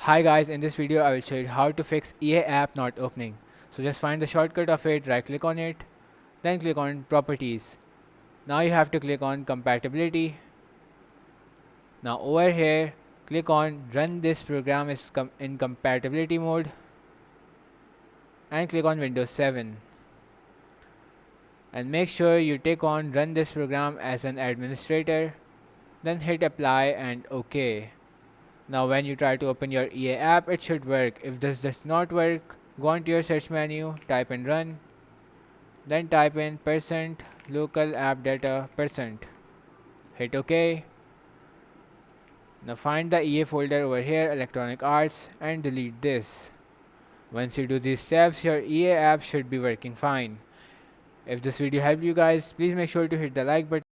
Hi guys, in this video I will show you how to fix EA app not opening. So just find the shortcut of it, right click on it, then click on properties. Now you have to click on compatibility. Now over here click on run this program is in compatibility mode and click on Windows 7. And make sure you tick on run this program as an administrator, then hit apply and OK. Now when you try to open your EA app, it should work. If this does not work, go on to your search menu, type in run, then type in percent local app data percent. Hit OK. Now find the EA folder over here, electronic arts, and delete this. Once you do these steps, your EA app should be working fine. If this video helped you guys, please make sure to hit the like button.